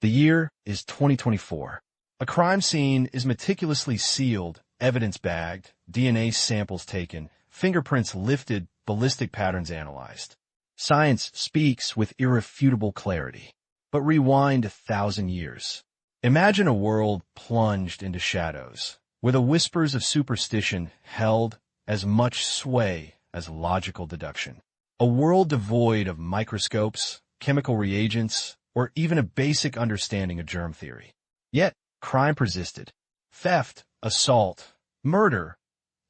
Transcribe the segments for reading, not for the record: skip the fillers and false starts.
The year is 2024. A crime scene is meticulously sealed, evidence bagged, DNA samples taken, fingerprints lifted, ballistic patterns analyzed. Science speaks with irrefutable clarity. But rewind 1,000 years. Imagine a world plunged into shadows, where the whispers of superstition held as much sway as logical deduction. A world devoid of microscopes, chemical reagents, or even a basic understanding of germ theory. Yet, crime persisted. Theft, assault, murder,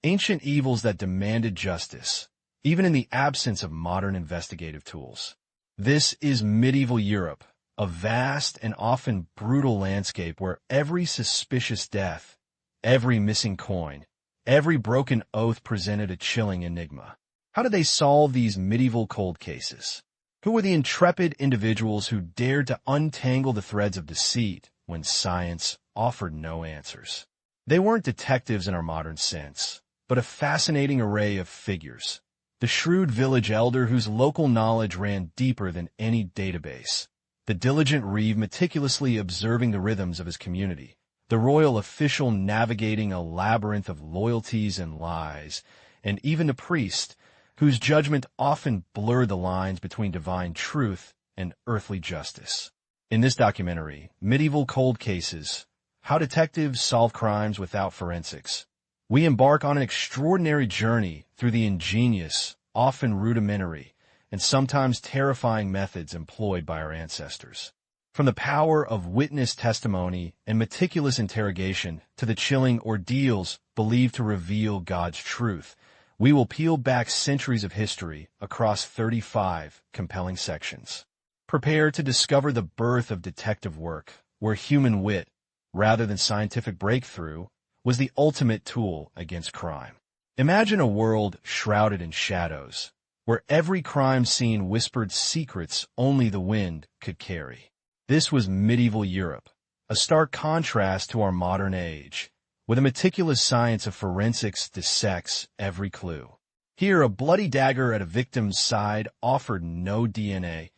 ancient evils that demanded justice, even in the absence of modern investigative tools. This is medieval Europe, a vast and often brutal landscape where every suspicious death, every missing coin, every broken oath presented a chilling enigma. How did they solve these medieval cold cases? Who were the intrepid individuals who dared to untangle the threads of deceit when science offered no answers? They weren't detectives in our modern sense, but a fascinating array of figures. The shrewd village elder whose local knowledge ran deeper than any database. The diligent reeve meticulously observing the rhythms of his community. The royal official navigating a labyrinth of loyalties and lies. And even the priest, whose judgment often blurred the lines between divine truth and earthly justice. In this documentary, Medieval Cold Cases, How Detectives Solve Crimes Without Forensics, we embark on an extraordinary journey through the ingenious, often rudimentary, and sometimes terrifying methods employed by our ancestors. From the power of witness testimony and meticulous interrogation to the chilling ordeals believed to reveal God's truth, we will peel back centuries of history across 35 compelling sections. Prepare to discover the birth of detective work, where human wit, rather than scientific breakthrough, was the ultimate tool against crime. Imagine a world shrouded in shadows, where every crime scene whispered secrets only the wind could carry. This was medieval Europe, a stark contrast to our modern age, where the meticulous science of forensics dissects every clue. Here, a bloody dagger at a victim's side offered no DNA,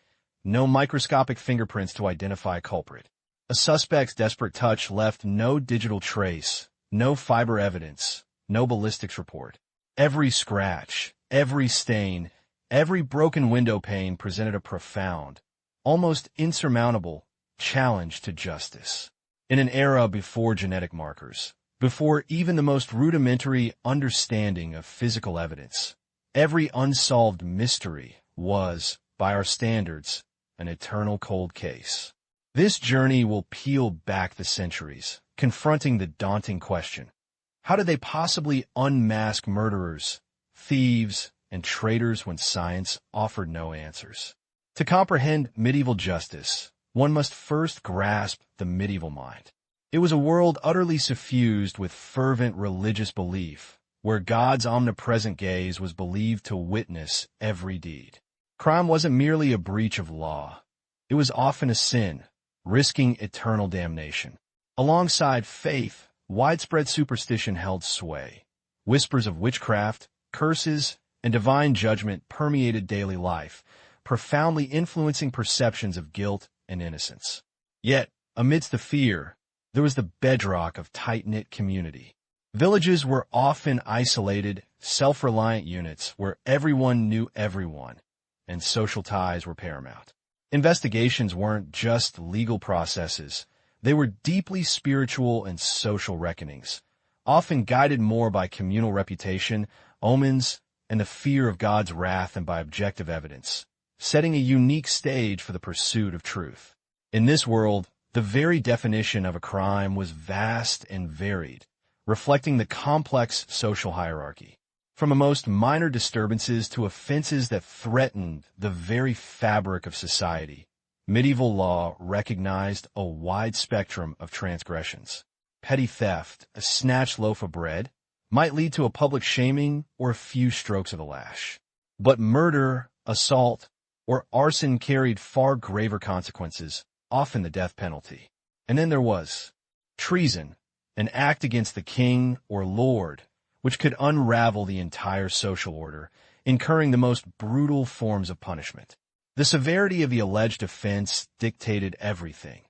no microscopic fingerprints to identify a culprit. A suspect's desperate touch left no digital trace, no fiber evidence, no ballistics report. Every scratch, every stain, every broken window pane presented a profound, almost insurmountable challenge to justice. In an era before genetic markers, before even the most rudimentary understanding of physical evidence, every unsolved mystery was, by our standards, an eternal cold case. This journey will peel back the centuries, confronting the daunting question: how did they possibly unmask murderers, thieves, and traitors when science offered no answers? To comprehend medieval justice, one must first grasp the medieval mind. It was a world utterly suffused with fervent religious belief, where God's omnipresent gaze was believed to witness every deed. Crime wasn't merely a breach of law. It was often a sin, risking eternal damnation. Alongside faith, widespread superstition held sway. Whispers of witchcraft, curses, and divine judgment permeated daily life, profoundly influencing perceptions of guilt and innocence. Yet, amidst the fear, there was the bedrock of tight-knit community. Villages were often isolated, self-reliant units where everyone knew everyone, and social ties were paramount. Investigations weren't just legal processes. They were deeply spiritual and social reckonings, often guided more by communal reputation, omens, and the fear of God's wrath than by objective evidence, setting a unique stage for the pursuit of truth. In this world, the very definition of a crime was vast and varied, reflecting the complex social hierarchy. From the most minor disturbances to offenses that threatened the very fabric of society, medieval law recognized a wide spectrum of transgressions. Petty theft, a snatched loaf of bread, might lead to a public shaming or a few strokes of the lash. But murder, assault, or arson carried far graver consequences, often the death penalty. And then there was treason, an act against the king or lord, which could unravel the entire social order, incurring the most brutal forms of punishment. The severity of the alleged offense dictated everything.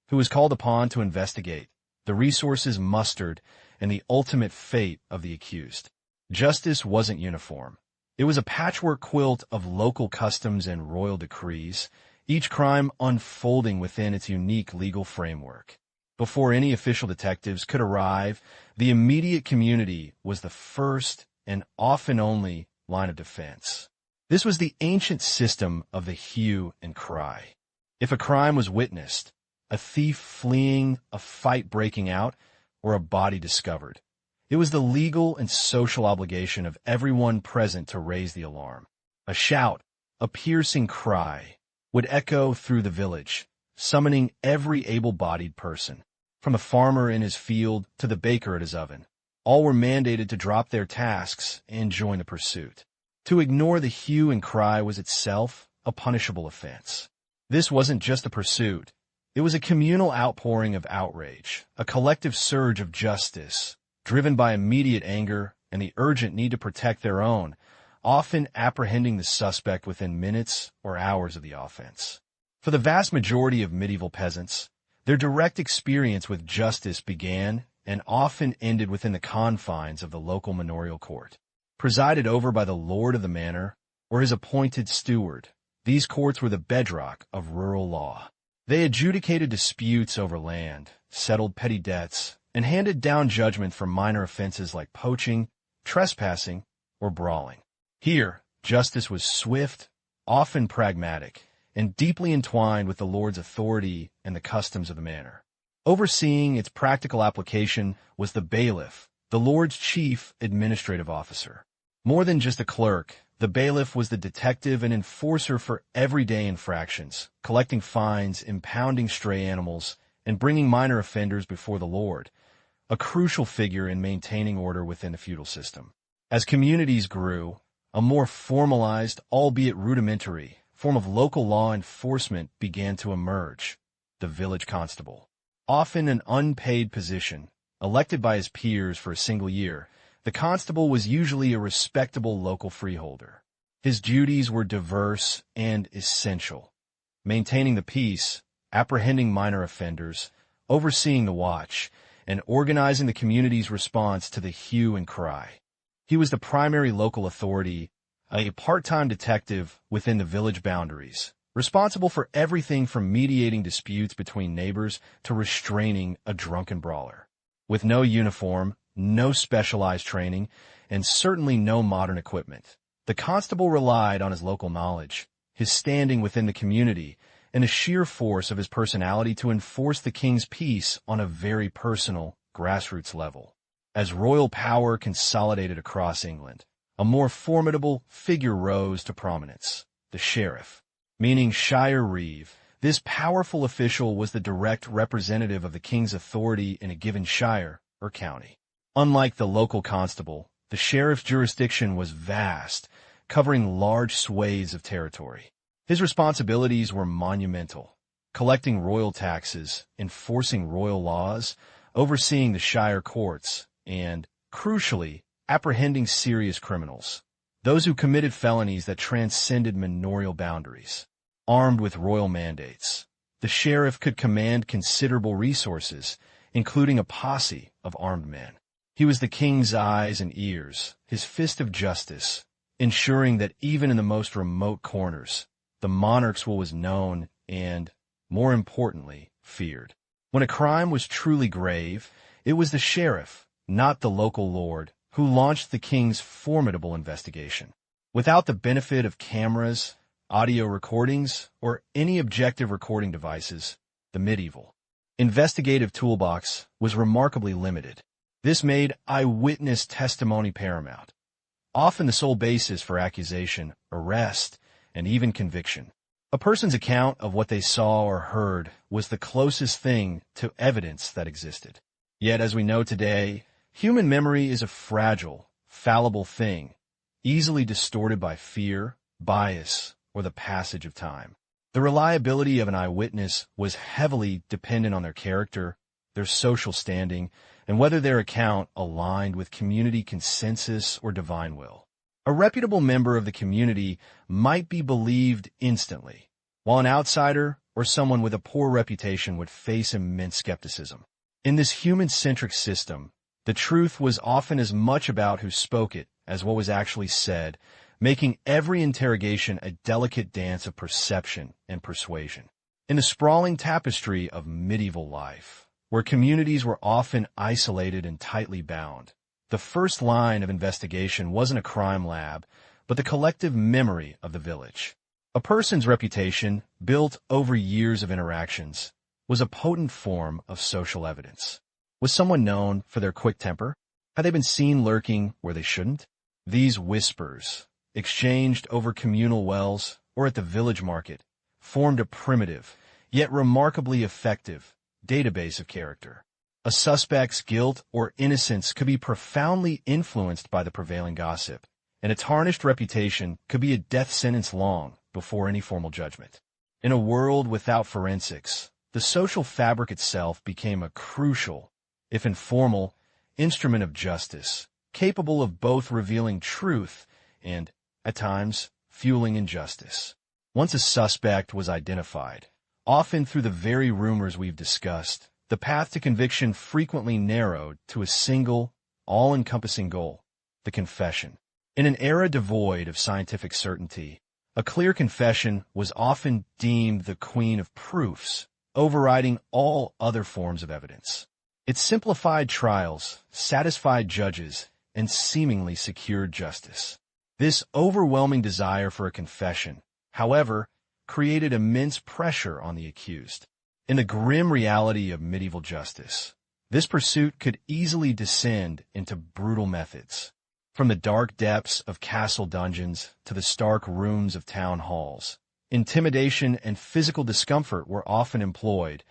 who was called upon to investigate the resources mustered and the ultimate fate of the accused. Justice wasn't uniform. It was a patchwork quilt of local customs and royal decrees, each crime unfolding within its unique legal framework. Before any official detectives could arrive, the immediate community was the first and often only line of defense. This was the ancient system of the hue and cry. If a crime was witnessed, a thief fleeing, a fight breaking out, or a body discovered, it was the legal and social obligation of everyone present to raise the alarm. A shout, a piercing cry, would echo through the village, summoning every able-bodied person, from the farmer in his field to the baker at his oven. All were mandated to drop their tasks and join the pursuit. To ignore the hue and cry was itself a punishable offense. This wasn't just a pursuit. It was a communal outpouring of outrage, a collective surge of justice, driven by immediate anger and the urgent need to protect their own, often apprehending the suspect within minutes or hours of the offense. For the vast majority of medieval peasants, their direct experience with justice began and often ended within the confines of the local manorial court. Presided over by the lord of the manor or his appointed steward, these courts were the bedrock of rural law. They adjudicated disputes over land, settled petty debts, and handed down judgment for minor offenses like poaching, trespassing, or brawling. Here, justice was swift, often pragmatic, and deeply entwined with the lord's authority and the customs of the manor. Overseeing its practical application was the bailiff, the lord's chief administrative officer. More than just a clerk, the bailiff was the detective and enforcer for everyday infractions, collecting fines, impounding stray animals, and bringing minor offenders before the lord, a crucial figure in maintaining order within the feudal system. As communities grew, a more formalized, albeit rudimentary, form of local law enforcement began to emerge: the village constable. Often an unpaid position, elected by his peers for a single year, the constable was usually a respectable local freeholder. His duties were diverse and essential: maintaining the peace, apprehending minor offenders, overseeing the watch, and organizing the community's response to the hue and cry. He was the primary local authority, a part-time detective within the village boundaries, responsible for everything from mediating disputes between neighbors to restraining a drunken brawler. With no uniform, no specialized training, and certainly no modern equipment, the constable relied on his local knowledge, his standing within the community, and the sheer force of his personality to enforce the king's peace on a very personal, grassroots level. As royal power consolidated across England, a more formidable figure rose to prominence: the sheriff. Meaning shire reeve, this powerful official was the direct representative of the king's authority in a given shire or county. Unlike the local constable, the sheriff's jurisdiction was vast, covering large swathes of territory. His responsibilities were monumental: collecting royal taxes, enforcing royal laws, overseeing the shire courts, and, crucially, apprehending serious criminals, those who committed felonies that transcended manorial boundaries. Armed with royal mandates, the sheriff could command considerable resources, including a posse of armed men. He was the king's eyes and ears, his fist of justice, ensuring that even in the most remote corners, the monarch's will was known and, more importantly, feared. When a crime was truly grave, it was the sheriff, not the local lord, who launched the king's formidable investigation. Without the benefit of cameras, audio recordings, or any objective recording devices, the medieval investigative toolbox was remarkably limited. This made eyewitness testimony paramount, often the sole basis for accusation, arrest, and even conviction. A person's account of what they saw or heard was the closest thing to evidence that existed. Yet, as we know today, human memory is a fragile, fallible thing, easily distorted by fear, bias, or the passage of time. The reliability of an eyewitness was heavily dependent on their character, their social standing, and whether their account aligned with community consensus or divine will. A reputable member of the community might be believed instantly, while an outsider or someone with a poor reputation would face immense skepticism. In this human-centric system, the truth was often as much about who spoke it as what was actually said, making every interrogation a delicate dance of perception and persuasion. In the sprawling tapestry of medieval life, where communities were often isolated and tightly bound, the first line of investigation wasn't a crime lab, but the collective memory of the village. A person's reputation, built over years of interactions, was a potent form of social evidence. Was someone known for their quick temper? Had they been seen lurking where they shouldn't? These whispers, exchanged over communal wells or at the village market, formed a primitive, yet remarkably effective, database of character. A suspect's guilt or innocence could be profoundly influenced by the prevailing gossip, and a tarnished reputation could be a death sentence long before any formal judgment. In a world without forensics, the social fabric itself became a crucial, if informal, instrument of justice, capable of both revealing truth and, at times, fueling injustice. Once a suspect was identified, often through the very rumors we've discussed, the path to conviction frequently narrowed to a single, all-encompassing goal: the confession. In an era devoid of scientific certainty, a clear confession was often deemed the queen of proofs, overriding all other forms of evidence. It simplified trials, satisfied judges, and seemingly secured justice. This overwhelming desire for a confession, however, created immense pressure on the accused. In the grim reality of medieval justice, this pursuit could easily descend into brutal methods. From the dark depths of castle dungeons to the stark rooms of town halls, intimidation and physical discomfort were often employed,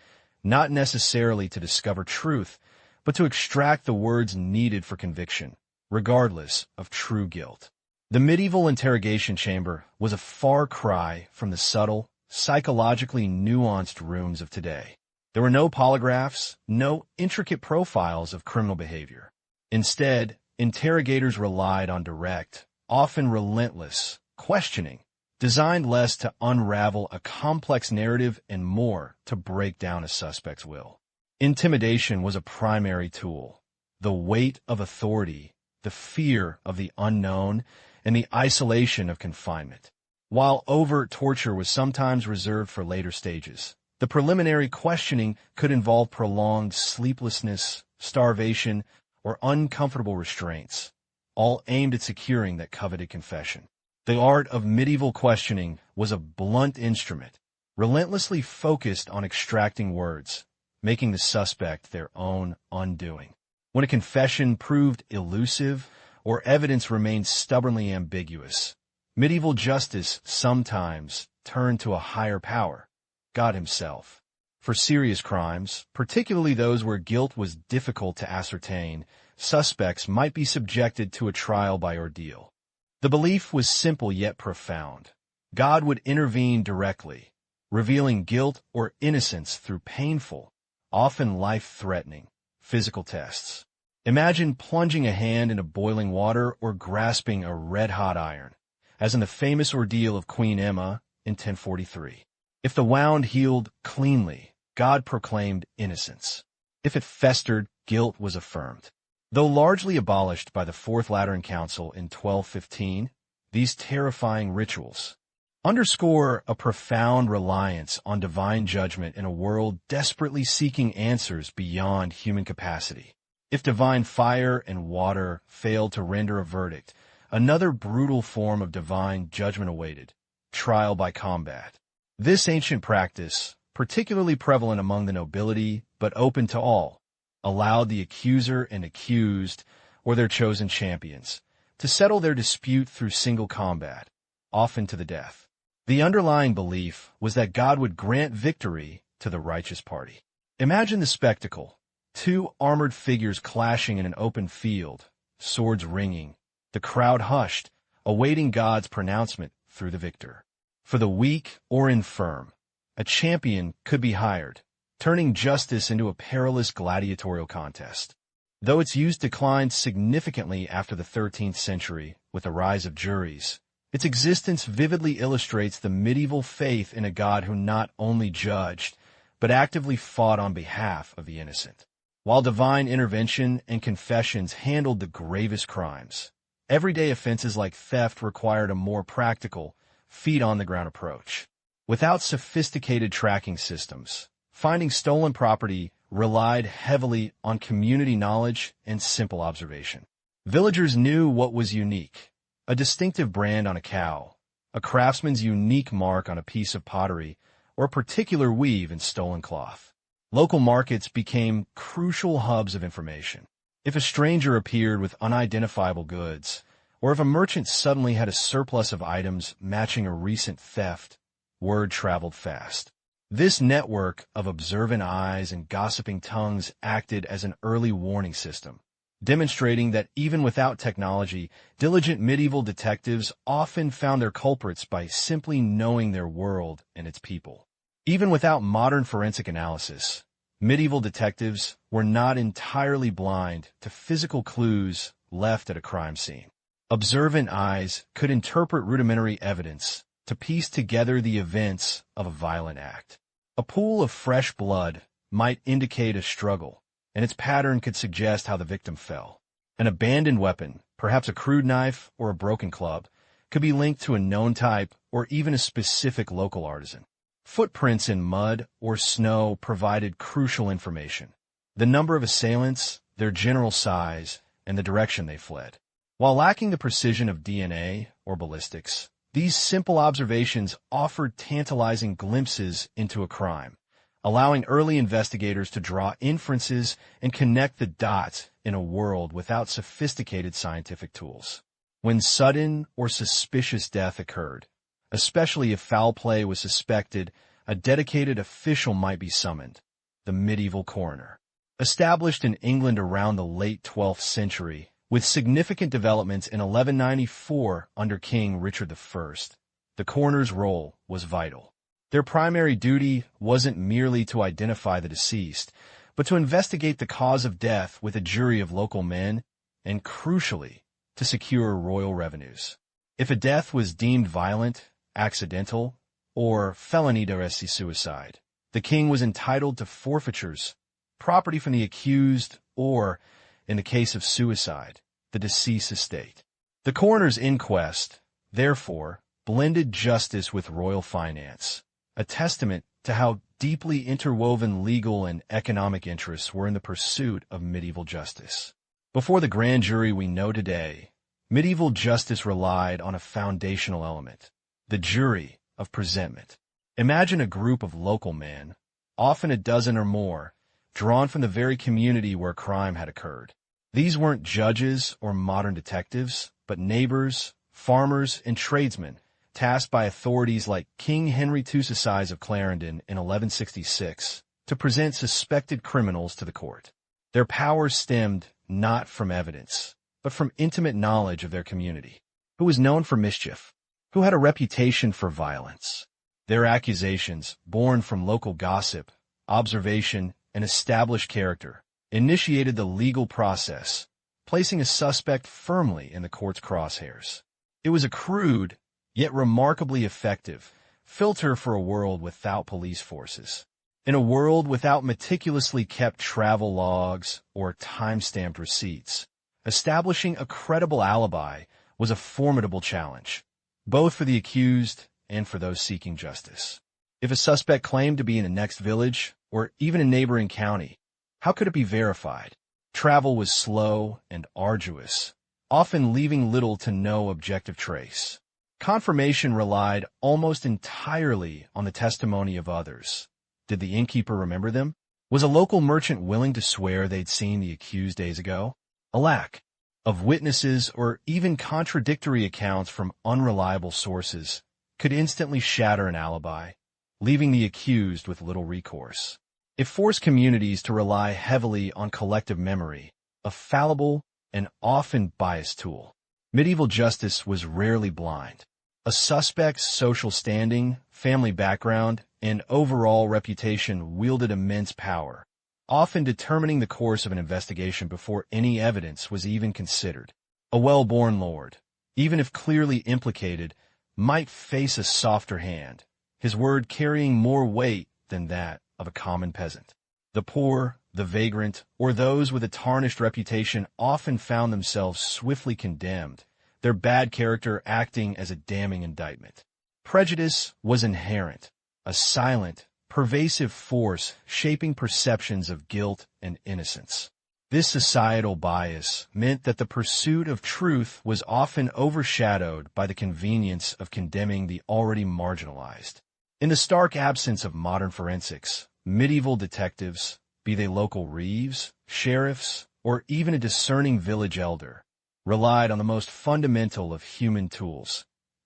not necessarily to discover truth, but to extract the words needed for conviction, regardless of true guilt. The medieval interrogation chamber was a far cry from the subtle, psychologically nuanced rooms of today. There were no polygraphs, no intricate profiles of criminal behavior. Instead, interrogators relied on direct, often relentless, questioning, designed less to unravel a complex narrative and more to break down a suspect's will. Intimidation was a primary tool. The weight of authority, the fear of the unknown, and the isolation of confinement. While overt torture was sometimes reserved for later stages, the preliminary questioning could involve prolonged sleeplessness, starvation, or uncomfortable restraints, all aimed at securing that coveted confession. The art of medieval questioning was a blunt instrument, relentlessly focused on extracting words, making the suspect their own undoing. When a confession proved elusive or evidence remained stubbornly ambiguous, medieval justice sometimes turned to a higher power, God himself. For serious crimes, particularly those where guilt was difficult to ascertain, suspects might be subjected to a trial by ordeal. The belief was simple yet profound. God would intervene directly, revealing guilt or innocence through painful, often life-threatening, physical tests. Imagine plunging a hand into boiling water or grasping a red-hot iron, as in the famous ordeal of Queen Emma in 1043. If the wound healed cleanly, God proclaimed innocence. If it festered, guilt was affirmed. Though largely abolished by the Fourth Lateran Council in 1215, these terrifying rituals underscore a profound reliance on divine judgment in a world desperately seeking answers beyond human capacity. If divine fire and water failed to render a verdict, another brutal form of divine judgment awaited: trial by combat. This ancient practice, particularly prevalent among the nobility but open to all, allowed the accuser and accused, or their chosen champions, to settle their dispute through single combat, often to the death. The underlying belief was that God would grant victory to the righteous party. Imagine the spectacle: two armored figures clashing in an open field, swords ringing, the crowd hushed, awaiting God's pronouncement through the victor. For the weak or infirm, a champion could be hired, turning justice into a perilous gladiatorial contest. Though its use declined significantly after the 13th century with the rise of juries, Its existence vividly illustrates the medieval faith in a God who not only judged, but actively fought on behalf of the innocent. While divine intervention and confessions handled the gravest crimes, everyday offenses like theft required a more practical, feet-on-the-ground approach. Without sophisticated tracking systems, finding stolen property relied heavily on community knowledge and simple observation. Villagers knew what was unique: a distinctive brand on a cow, a craftsman's unique mark on a piece of pottery, or a particular weave in stolen cloth. Local markets became crucial hubs of information. If a stranger appeared with unidentifiable goods, or if a merchant suddenly had a surplus of items matching a recent theft, word traveled fast. This network of observant eyes and gossiping tongues acted as an early warning system, demonstrating that even without technology, diligent medieval detectives often found their culprits by simply knowing their world and its people. Even without modern forensic analysis, medieval detectives were not entirely blind to physical clues left at a crime scene. Observant eyes could interpret rudimentary evidence to piece together the events of a violent act. A pool of fresh blood might indicate a struggle, and its pattern could suggest how the victim fell. An abandoned weapon, perhaps a crude knife or a broken club, could be linked to a known type or even a specific local artisan. Footprints in mud or snow provided crucial information: the number of assailants, their general size, and the direction they fled. While lacking the precision of DNA or ballistics, these simple observations offered tantalizing glimpses into a crime, allowing early investigators to draw inferences and connect the dots in a world without sophisticated scientific tools. When sudden or suspicious death occurred, especially if foul play was suspected, a dedicated official might be summoned: the medieval coroner. Established in England around the late 12th century, with significant developments in 1194 under King Richard I, the coroner's role was vital. Their primary duty wasn't merely to identify the deceased, but to investigate the cause of death with a jury of local men, and crucially, to secure royal revenues. If a death was deemed violent, accidental, or felony d'arresti suicide, the king was entitled to forfeitures, property from the accused, or, in the case of suicide, the deceased's estate. The coroner's inquest, therefore, blended justice with royal finance, a testament to how deeply interwoven legal and economic interests were in the pursuit of medieval justice. Before the grand jury we know today, medieval justice relied on a foundational element: the jury of presentment. Imagine a group of local men, often a dozen or more, drawn from the very community where crime had occurred. These weren't judges or modern detectives, but neighbors, farmers, and tradesmen, tasked by authorities like King Henry II of Clarendon in 1166 to present suspected criminals to the court. Their power stemmed not from evidence, but from intimate knowledge of their community, who was known for mischief, who had a reputation for violence. Their accusations, born from local gossip, observation, and established character, initiated the legal process, placing a suspect firmly in the court's crosshairs. It was a crude, yet remarkably effective, filter for a world without police forces. In a world without meticulously kept travel logs or time-stamped receipts, establishing a credible alibi was a formidable challenge, both for the accused and for those seeking justice. If a suspect claimed to be in the next village, or even a neighboring county, how could it be verified? Travel was slow and arduous, often leaving little to no objective trace. Confirmation relied almost entirely on the testimony of others. Did the innkeeper remember them? Was a local merchant willing to swear they'd seen the accused days ago? A lack of witnesses or even contradictory accounts from unreliable sources could instantly shatter an alibi, leaving the accused with little recourse. It forced communities to rely heavily on collective memory, a fallible and often biased tool. Medieval justice was rarely blind. A suspect's social standing, family background, and overall reputation wielded immense power, often determining the course of an investigation before any evidence was even considered. A well-born lord, even if clearly implicated, might face a softer hand, his word carrying more weight than that of a common peasant. The poor, the vagrant, or those with a tarnished reputation often found themselves swiftly condemned, their bad character acting as a damning indictment. Prejudice was inherent, a silent, pervasive force shaping perceptions of guilt and innocence. This societal bias meant that the pursuit of truth was often overshadowed by the convenience of condemning the already marginalized. In the stark absence of modern forensics, medieval detectives, be they local reeves, sheriffs, or even a discerning village elder, relied on the most fundamental of human tools: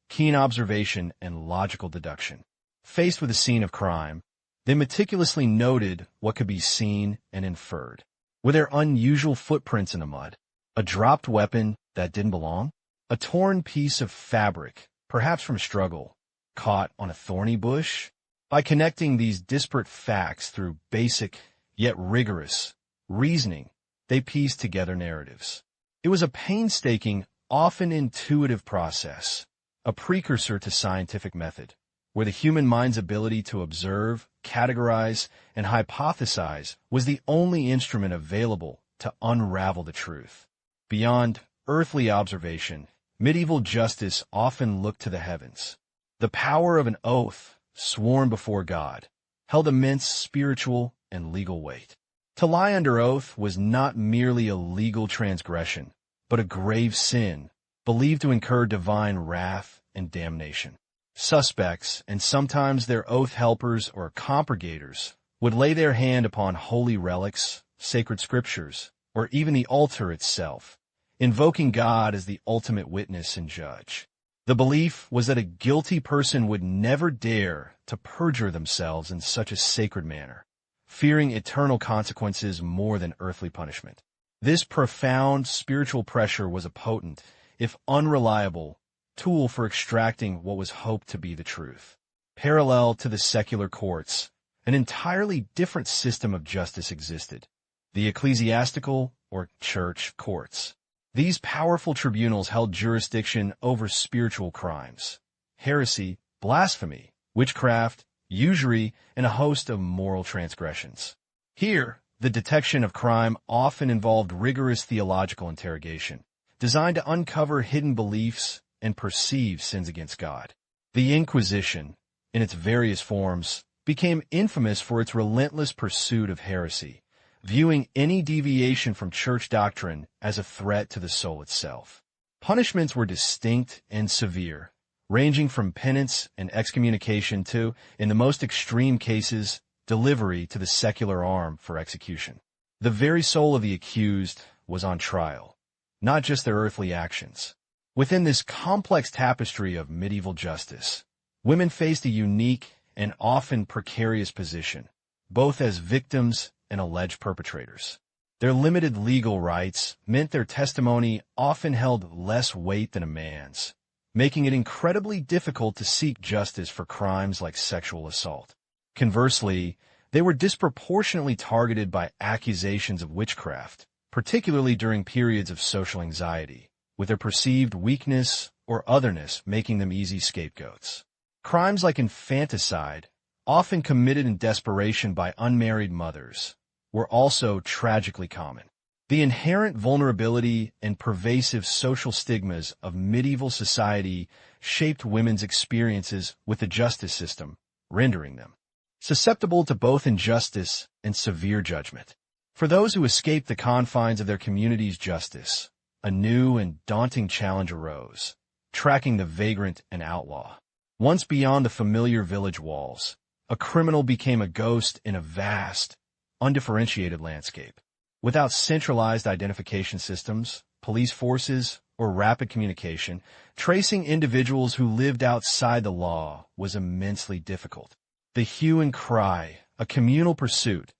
keen observation and logical deduction. Faced with a scene of crime, they meticulously noted what could be seen and inferred. Were there unusual footprints in the mud? A dropped weapon that didn't belong? A torn piece of fabric, perhaps from struggle, caught on a thorny bush? By connecting these disparate facts through basic, yet rigorous, reasoning, they pieced together narratives. It was a painstaking, often intuitive process, a precursor to scientific method, where the human mind's ability to observe, categorize, and hypothesize was the only instrument available to unravel the truth. Beyond earthly observation, medieval justice often looked to the heavens. The power of an oath, sworn before God, held immense spiritual and legal weight. To lie under oath was not merely a legal transgression, but a grave sin, believed to incur divine wrath and damnation. Suspects, and sometimes their oath helpers or compurgators, would lay their hand upon holy relics, sacred scriptures, or even the altar itself, invoking God as the ultimate witness and judge. The belief was that a guilty person would never dare to perjure themselves in such a sacred manner, fearing eternal consequences more than earthly punishment. This profound spiritual pressure was a potent, if unreliable, tool for extracting what was hoped to be the truth. Parallel to the secular courts, an entirely different system of justice existed: the ecclesiastical or church courts. These powerful tribunals held jurisdiction over spiritual crimes: heresy, blasphemy, witchcraft, usury, and a host of moral transgressions. Here, the detection of crime often involved rigorous theological interrogation, designed to uncover hidden beliefs and perceive sins against God. The Inquisition, in its various forms, became infamous for its relentless pursuit of heresy, viewing any deviation from church doctrine as a threat to the soul itself. Punishments were distinct and severe, ranging from penance and excommunication to, in the most extreme cases, delivery to the secular arm for execution. The very soul of the accused was on trial, not just their earthly actions. Within this complex tapestry of medieval justice, women faced a unique and often precarious position, both as victims and alleged perpetrators. Their limited legal rights meant their testimony often held less weight than a man's, making it incredibly difficult to seek justice for crimes like sexual assault. Conversely, they were disproportionately targeted by accusations of witchcraft, particularly during periods of social anxiety, with their perceived weakness or otherness making them easy scapegoats. Crimes like infanticide, often committed in desperation by unmarried mothers, were also tragically common. The inherent vulnerability and pervasive social stigmas of medieval society shaped women's experiences with the justice system, rendering them susceptible to both injustice and severe judgment. For those who escaped the confines of their community's justice, a new and daunting challenge arose: tracking the vagrant and outlaw. Once beyond the familiar village walls, a criminal became a ghost in a vast, undifferentiated landscape. Without centralized identification systems, police forces, or rapid communication, tracing individuals who lived outside the law was immensely difficult. The hue and cry, a communal pursuit,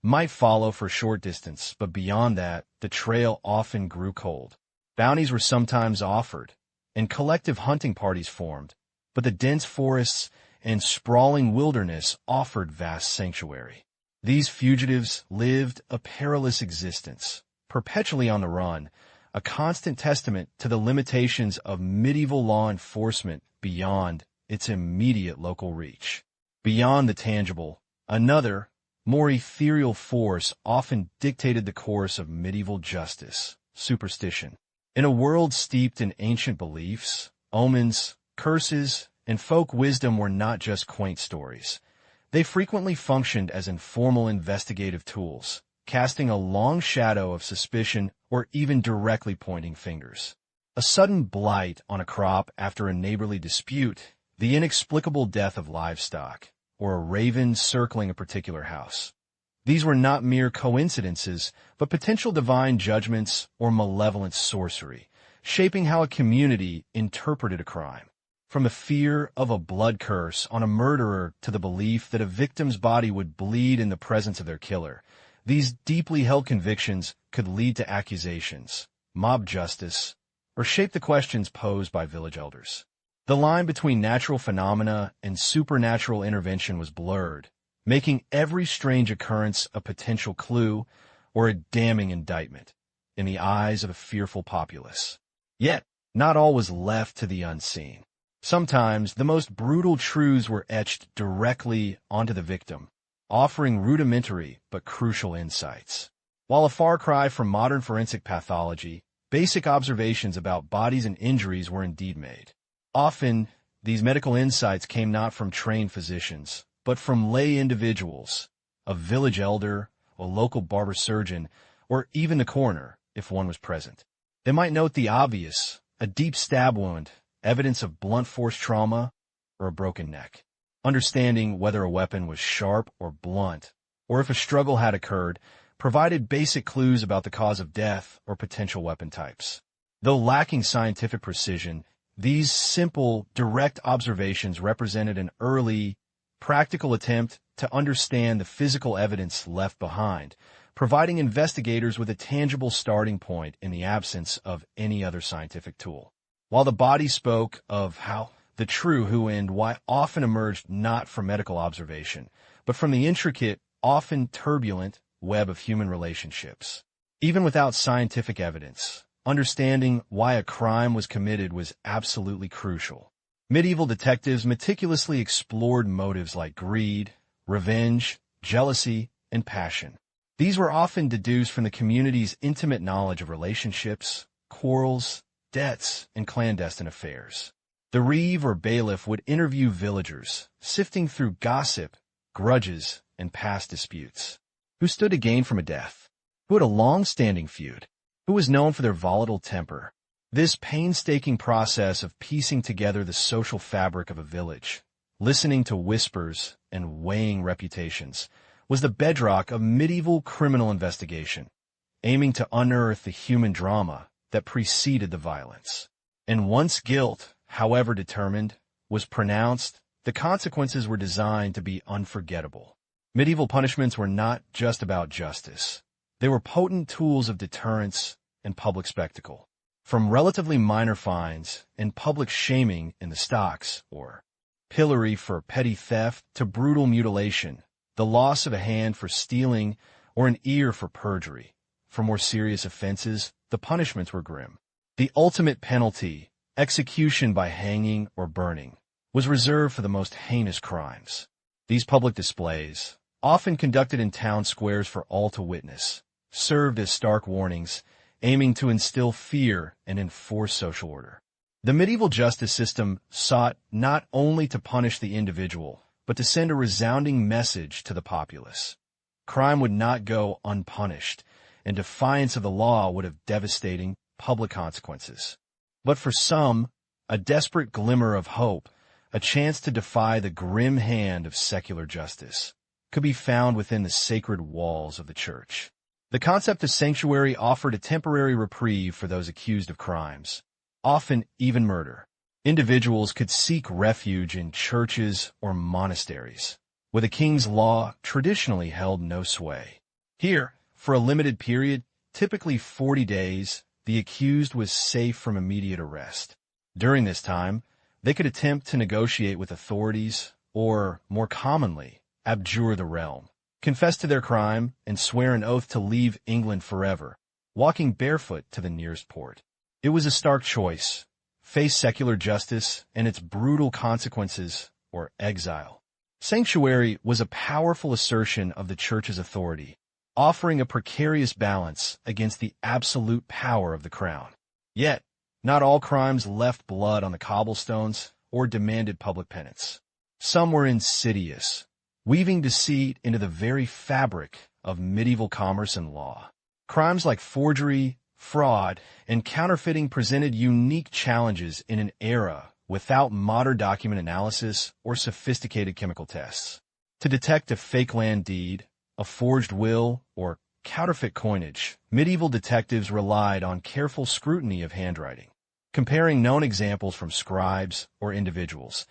might follow for a short distance, but beyond that, the trail often grew cold. Bounties were sometimes offered, and collective hunting parties formed, but the dense forests and sprawling wilderness offered vast sanctuary. These fugitives lived a perilous existence, perpetually on the run, a constant testament to the limitations of medieval law enforcement beyond its immediate local reach. Beyond the tangible, another, more ethereal force often dictated the course of medieval justice: superstition. In a world steeped in ancient beliefs, omens, curses, and folk wisdom were not just quaint stories. They frequently functioned as informal investigative tools, casting a long shadow of suspicion or even directly pointing fingers. A sudden blight on a crop after a neighborly dispute, the inexplicable death of livestock, or a raven circling a particular house. These were not mere coincidences, but potential divine judgments or malevolent sorcery, shaping how a community interpreted a crime. From the fear of a blood curse on a murderer to the belief that a victim's body would bleed in the presence of their killer, these deeply held convictions could lead to accusations, mob justice, or shape the questions posed by village elders. The line between natural phenomena and supernatural intervention was blurred, making every strange occurrence a potential clue or a damning indictment in the eyes of a fearful populace. Yet, not all was left to the unseen. Sometimes the most brutal truths were etched directly onto the victim, offering rudimentary but crucial insights. While a far cry from modern forensic pathology, basic observations about bodies and injuries were indeed made. Often, these medical insights came not from trained physicians, but from lay individuals, a village elder, a local barber surgeon, or even the coroner, if one was present. They might note the obvious, a deep stab wound, evidence of blunt force trauma, or a broken neck. Understanding whether a weapon was sharp or blunt, or if a struggle had occurred, provided basic clues about the cause of death or potential weapon types. Though lacking scientific precision, these simple, direct observations represented an early, practical attempt to understand the physical evidence left behind, providing investigators with a tangible starting point in the absence of any other scientific tool. While the body spoke of how the true who and why often emerged not from medical observation, but from the intricate, often turbulent web of human relationships. Even without scientific evidence, understanding why a crime was committed was absolutely crucial. Medieval detectives meticulously explored motives like greed, revenge, jealousy, and passion. These were often deduced from the community's intimate knowledge of relationships, quarrels, debts, and clandestine affairs. The reeve or bailiff would interview villagers, sifting through gossip, grudges, and past disputes. Who stood to gain from a death? Who had a long-standing feud? Who was known for their volatile temper? This painstaking process of piecing together the social fabric of a village, listening to whispers and weighing reputations, was the bedrock of medieval criminal investigation, aiming to unearth the human drama that preceded the violence. And once guilt, however determined, was pronounced, the consequences were designed to be unforgettable. Medieval punishments were not just about justice. They were potent tools of deterrence and public spectacle. From relatively minor fines and public shaming in the stocks, or pillory for petty theft, to brutal mutilation, the loss of a hand for stealing, or an ear for perjury. For more serious offenses, the punishments were grim. The ultimate penalty, execution by hanging or burning, was reserved for the most heinous crimes. These public displays, often conducted in town squares for all to witness, served as stark warnings, aiming to instill fear and enforce social order. The medieval justice system sought not only to punish the individual, but to send a resounding message to the populace. Crime would not go unpunished, and defiance of the law would have devastating public consequences. But for some, a desperate glimmer of hope, a chance to defy the grim hand of secular justice, could be found within the sacred walls of the church. The concept of sanctuary offered a temporary reprieve for those accused of crimes, often even murder. Individuals could seek refuge in churches or monasteries, where the king's law traditionally held no sway. Here, for a limited period, typically 40 days, the accused was safe from immediate arrest. During this time, they could attempt to negotiate with authorities or, more commonly, abjure the realm, confess to their crime, and swear an oath to leave England forever. walking barefoot to the nearest port. It was a stark choice: face secular justice and its brutal consequences, or exile. Sanctuary was a powerful assertion of the Church's authority, offering a precarious balance against the absolute power of the crown. Yet, not all crimes left blood on the cobblestones or demanded public penance. Some were insidious, weaving deceit into the very fabric of medieval commerce and law. Crimes like forgery, fraud, and counterfeiting presented unique challenges in an era without modern document analysis or sophisticated chemical tests. To detect a fake land deed, a forged will, or counterfeit coinage, medieval detectives relied on careful scrutiny of handwriting, comparing known examples from scribes or individuals,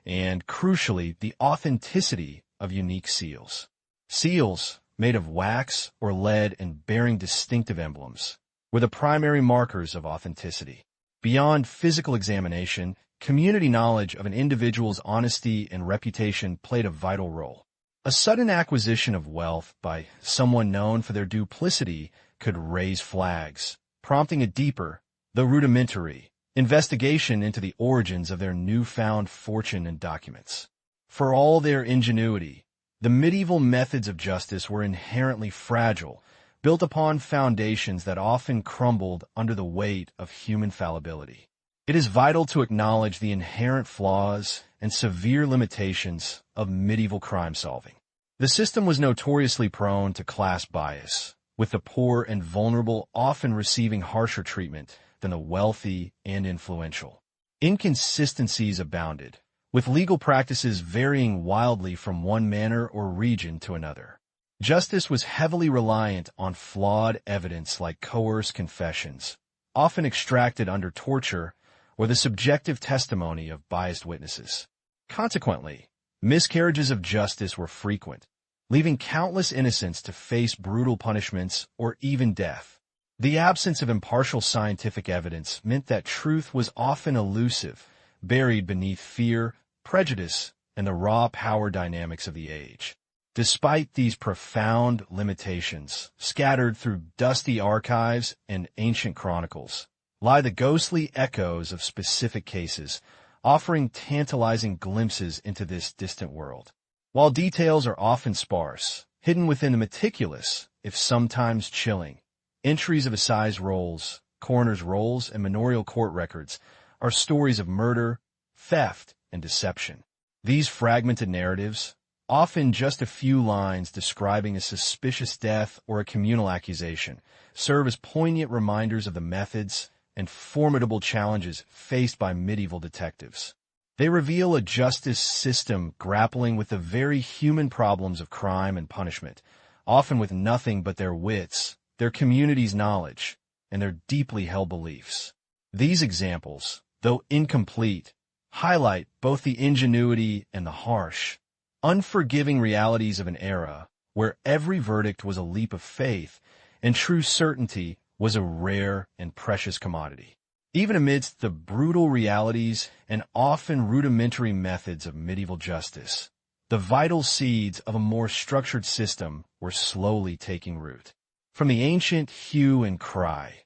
and, crucially, the authenticity of unique seals. Seals, made of wax or lead and bearing distinctive emblems, were the primary markers of authenticity. Beyond physical examination, community knowledge of an individual's honesty and reputation played a vital role. A sudden acquisition of wealth by someone known for their duplicity could raise flags, prompting a deeper, though rudimentary, investigation into the origins of their newfound fortune and documents. For all their ingenuity, the medieval methods of justice were inherently fragile, built upon foundations that often crumbled under the weight of human fallibility. It is vital to acknowledge the inherent flaws and severe limitations of medieval crime solving. The system was notoriously prone to class bias, with the poor and vulnerable often receiving harsher treatment than the wealthy and influential. Inconsistencies abounded, with legal practices varying wildly from one manor or region to another. Justice was heavily reliant on flawed evidence like coerced confessions, often extracted under torture, or the subjective testimony of biased witnesses. Consequently, miscarriages of justice were frequent, leaving countless innocents to face brutal punishments or even death. The absence of impartial scientific evidence meant that truth was often elusive, buried beneath fear, prejudice, and the raw power dynamics of the age. Despite these profound limitations, scattered through dusty archives and ancient chronicles, lie the ghostly echoes of specific cases, offering tantalizing glimpses into this distant world. While details are often sparse, hidden within the meticulous, if sometimes chilling, entries of assize rolls, coroner's rolls, and manorial court records are stories of murder, theft, and deception. These fragmented narratives, often just a few lines describing a suspicious death or a communal accusation, serve as poignant reminders of the methods and formidable challenges faced by medieval detectives. They reveal a justice system grappling with the very human problems of crime and punishment, often with nothing but their wits, their community's knowledge, and their deeply held beliefs. These examples, though incomplete, highlight both the ingenuity and the harsh, unforgiving realities of an era where every verdict was a leap of faith and true certainty was a rare and precious commodity. Even amidst the brutal realities and often rudimentary methods of medieval justice, the vital seeds of a more structured system were slowly taking root. From the ancient hue and cry,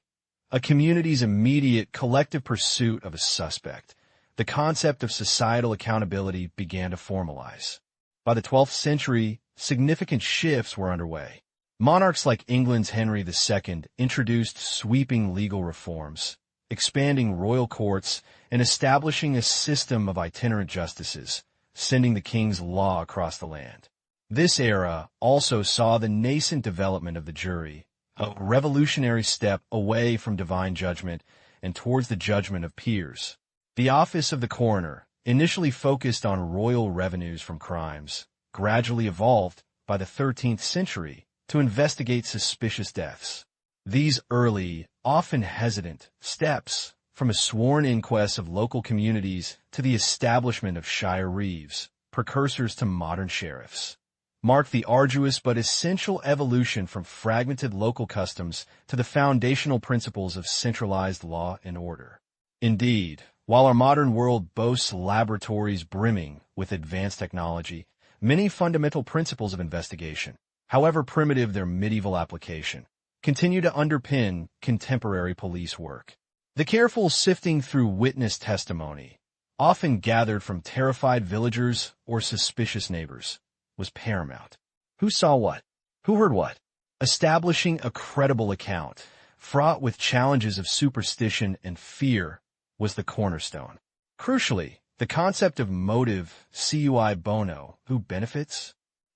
a community's immediate collective pursuit of a suspect, the concept of societal accountability began to formalize. By the 12th century, significant shifts were underway. Monarchs like England's Henry II introduced sweeping legal reforms, expanding royal courts and establishing a system of itinerant justices, sending the king's law across the land. This era also saw the nascent development of the jury, a revolutionary step away from divine judgment and towards the judgment of peers. The office of the coroner, initially focused on royal revenues from crimes, gradually evolved by the 13th century to investigate suspicious deaths. These early, often hesitant, steps, from a sworn inquest of local communities to the establishment of shire reeves, precursors to modern sheriffs, marked the arduous but essential evolution from fragmented local customs to the foundational principles of centralized law and order. Indeed, while our modern world boasts laboratories brimming with advanced technology, many fundamental principles of investigation, however primitive their medieval application, continue to underpin contemporary police work. The careful sifting through witness testimony, often gathered from terrified villagers or suspicious neighbors, was paramount. Who saw what? Who heard what? Establishing a credible account, fraught with challenges of superstition and fear, was the cornerstone. Crucially, the concept of motive, cui bono, who benefits,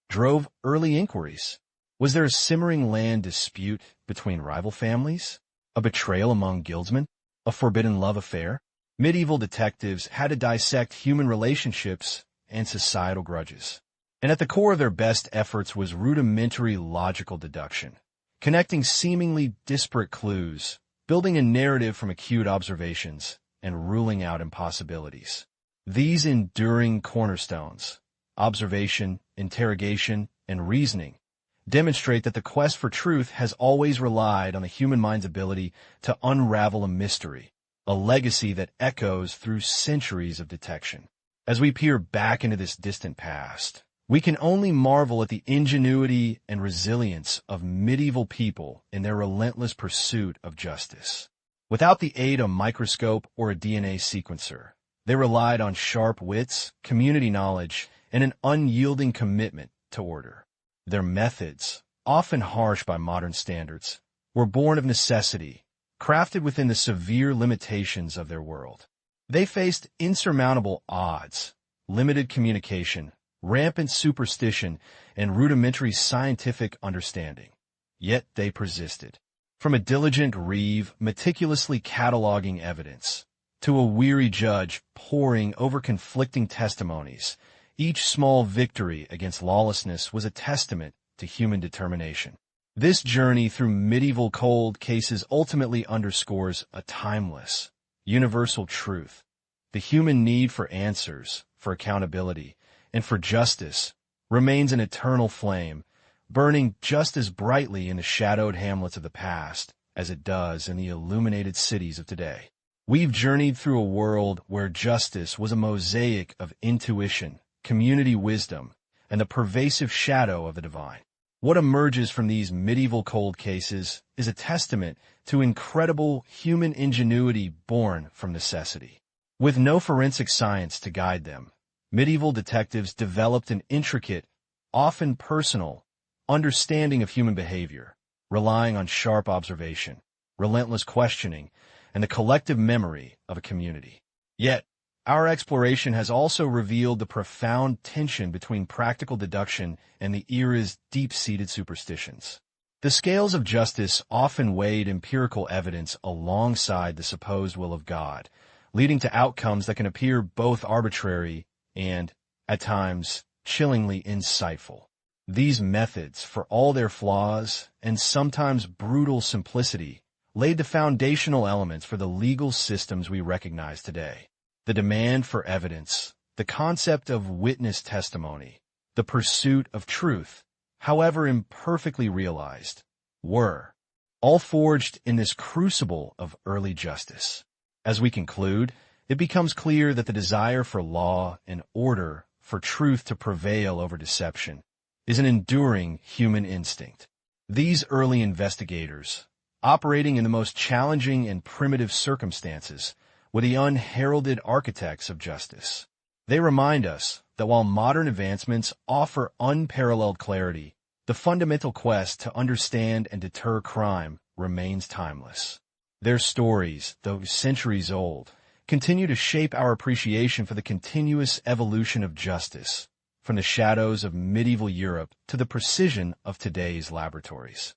drove early inquiries. Was there a simmering land dispute between rival families? A betrayal among guildsmen? A forbidden love affair? Medieval detectives had to dissect human relationships and societal grudges. And at the core of their best efforts was rudimentary logical deduction, connecting seemingly disparate clues, building a narrative from acute observations, and ruling out impossibilities. These enduring cornerstones, observation, interrogation, and reasoning, demonstrate that the quest for truth has always relied on the human mind's ability to unravel a mystery, a legacy that echoes through centuries of detection. As we peer back into this distant past, we can only marvel at the ingenuity and resilience of medieval people in their relentless pursuit of justice. Without the aid of a microscope or a DNA sequencer, they relied on sharp wits, community knowledge, and an unyielding commitment to order. Their methods, often harsh by modern standards, were born of necessity, crafted within the severe limitations of their world. They faced insurmountable odds, limited communication, rampant superstition, and rudimentary scientific understanding. Yet they persisted. From a diligent reeve meticulously cataloging evidence, to a weary judge poring over conflicting testimonies, each small victory against lawlessness was a testament to human determination. This journey through medieval cold cases ultimately underscores a timeless, universal truth. The human need for answers, for accountability, and for justice remains an eternal flame, burning just as brightly in the shadowed hamlets of the past as it does in the illuminated cities of today. We've journeyed through a world where justice was a mosaic of intuition, community wisdom, and the pervasive shadow of the divine. What emerges from these medieval cold cases is a testament to incredible human ingenuity born from necessity. With no forensic science to guide them, medieval detectives developed an intricate, often personal, understanding of human behavior, relying on sharp observation, relentless questioning, and the collective memory of a community. Yet, our exploration has also revealed the profound tension between practical deduction and the era's deep-seated superstitions. The scales of justice often weighed empirical evidence alongside the supposed will of God, leading to outcomes that can appear both arbitrary and, at times, chillingly insightful. These methods, for all their flaws and sometimes brutal simplicity, laid the foundational elements for the legal systems we recognize today. The demand for evidence, the concept of witness testimony, the pursuit of truth, however imperfectly realized, were all forged in this crucible of early justice. As we conclude, it becomes clear that the desire for law and order, for truth to prevail over deception, is an enduring human instinct. These early investigators, operating in the most challenging and primitive circumstances, were the unheralded architects of justice. They remind us that while modern advancements offer unparalleled clarity, the fundamental quest to understand and deter crime remains timeless. Their stories, though centuries old, continue to shape our appreciation for the continuous evolution of justice, from the shadows of medieval Europe to the precision of today's laboratories.